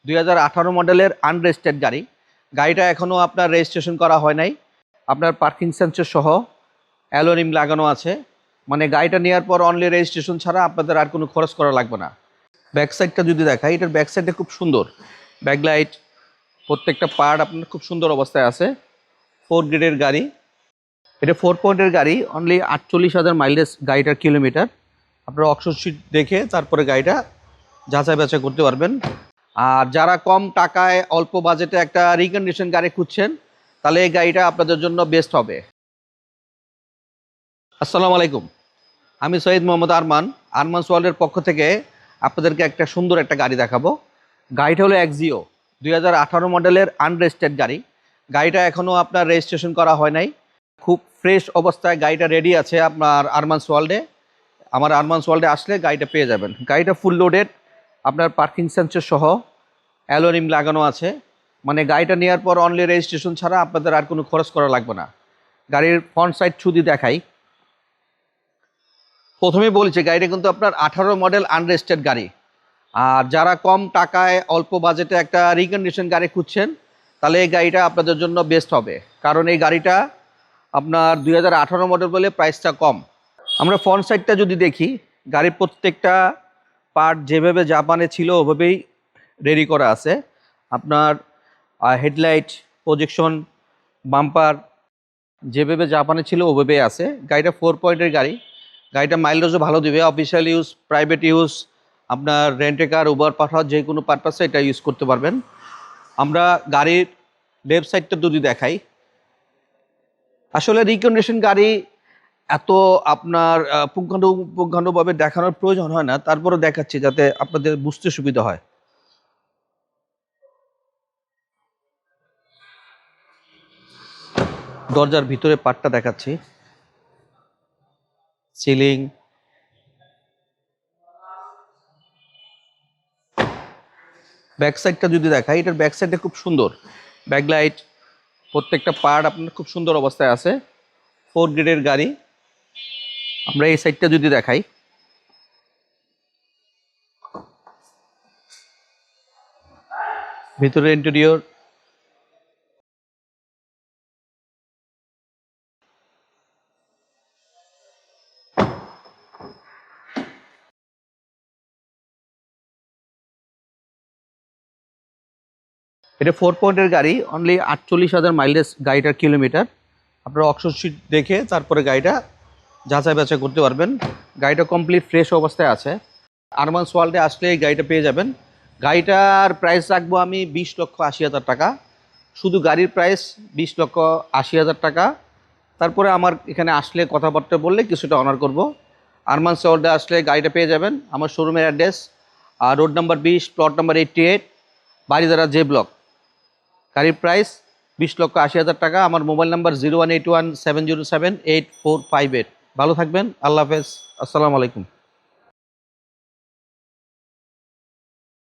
2018 মডেলের আনরেজিস্টার্ড গাড়ি। গাড়িটা এখনও আপনার রেজিস্ট্রেশন করা হয় নাই। আপনার পার্কিং সেন্সর সহ অ্যালোরিম লাগানো আছে, মানে গাড়িটা নেওয়ার পর অনলি রেজিস্ট্রেশন ছাড়া আপনাদের আর কোনো খরচ করা লাগবে না। ব্যাক সাইডটা যদি দেখাই, এটার ব্যাক সাইডটা খুব সুন্দর। ব্যাকলাইট প্রত্যেকটা পার্ট আপনার খুব সুন্দর অবস্থায় আছে। 4 গ্রেডের গাড়ি, এটা 4 পয়েন্টের গাড়ি। অনলি 48,000 মাইলেজ গাড়িটার কিলোমিটার। আপনারা অপশন শিট দেখে তারপরে গাড়িটা যাচাই বাছাই করতে পারবেন। আর যারা কম টাকায় অল্প বাজেটে একটা রিকন্ডিশন গাড়ি খুঁজছেন, তাহলে এই গাড়িটা আপনাদের জন্য বেস্ট হবে। আসসালামু আলাইকুম, আমি সৈয়দ মোহাম্মদ আরমানস ওয়ার্ল্ডের পক্ষ থেকে আপনাদেরকে একটা সুন্দর একটা গাড়ি দেখাবো। গাড়িটা হলো এক্সিও 2018 মডেলের আনরেজিস্টার্ড গাড়ি। গাড়িটা এখনও আপনার রেজিস্ট্রেশন করা হয় নাই। খুব ফ্রেশ অবস্থায় গাড়িটা রেডি আছে আপনার আরমানস ওয়ার্ল্ডে। আমার আরমানস ওয়ার্ল্ডে আসলে গাড়িটা পেয়ে যাবেন। গাড়িটা ফুল লোডেড, আপনার পার্কিং সেন্সর সহ অ্যালোরিম লাগানো আছে, মানে গাড়িটা নেওয়ার পর অনলি রেজিস্ট্রেশন ছাড়া আপনাদের আর কোনো খরচ করা লাগবে না। গাড়ির ফ্রন্ট সাইড ছুটি দেখাই। প্রথমেই বলছি, গাড়িটা কিন্তু আপনার 18 মডেল আনরেজিস্টার্ড গাড়ি। আর যারা কম টাকায় অল্প বাজেটে একটা রিকন্ডিশন গাড়ি খুঁজছেন, তাহলে এই গাড়িটা আপনাদের জন্য বেস্ট হবে। কারণ এই গাড়িটা আপনার 2018 মডেল বলে প্রাইসটা কম। আমরা ফ্রন্ট সাইডটা যদি দেখি, গাড়ির প্রত্যেকটা পার্ট যেভাবে জাপানে ছিল ওভাবেই রেডি করা আছে। আপনার হেডলাইট, প্রজেকশন, বাম্পার যেভাবে জাপানে ছিল ওভাবেই আছে। গাড়িটা 4 পয়েন্টের গাড়ি। গাড়িটা মাইলেজও ভালো দিবে। অফিসিয়াল ইউজ, প্রাইভেট ইউজ, আপনার রেন্টে কার, উবার পাঠাও, যে কোনো পারপাসে এটা ইউজ করতে পারবেন। আমরা গাড়ির লেফট সাইডটা যদি দেখাই, আসলে রিকন্ডিশন গাড়ি এত আপনার পুঙ্খানুপুঙ্খানুভাবে দেখানোর প্রয়োজন হয় না, তারপরে দেখাচ্ছি যাতে আপনাদের বুঝতে সুবিধা হয়। দরজার ভিতরে পার্টটা দেখাচ্ছি, সিলিং, ব্যাক সাইডটা যদি দেখাই, এটার ব্যাক সাইডটা খুব সুন্দর। ব্যাকলাইট প্রত্যেকটা পার্ট আপনার খুব সুন্দর অবস্থায় আছে। 4 গ্রেডের গাড়ি। আমরা এই সাইডটা যদি দেখাই, ভিতরে ইন্টেরিয়র, এটা 4 পয়েন্টের গাড়ি। অনলি 48,000 মাইলেজ গাড়িটার কিলোমিটার। আপনারা অপশন শিট দেখে তারপরে গাড়িটা যাচাই বাছাই করতে পারবেন। গাড়িটা কমপ্লিট ফ্রেশ অবস্থায় আছে। আরমানস ওয়ার্ল্ডে আসলে এই গাড়িটা পেয়ে যাবেন। গাড়িটার প্রাইস রাখবো আমি 20,80,000 টাকা। শুধু গাড়ির প্রাইস 20,80,000 টাকা। তারপরে আমার এখানে আসলে কথাবার্তা বললে কিছুটা অনার করব। আরমানস ওয়ার্ল্ডে আসলে গাড়িটা পেয়ে যাবেন। আমার শোরুমের address road number 20, plot number 88, Baridhara J block. গাড়ির প্রাইস 20,80,000 টাকা। আমার মোবাইল নাম্বার 0181 707 8458। ভালো থাকবেন। আল্লাহ হাফেজ। আসসালামু আলাইকুম।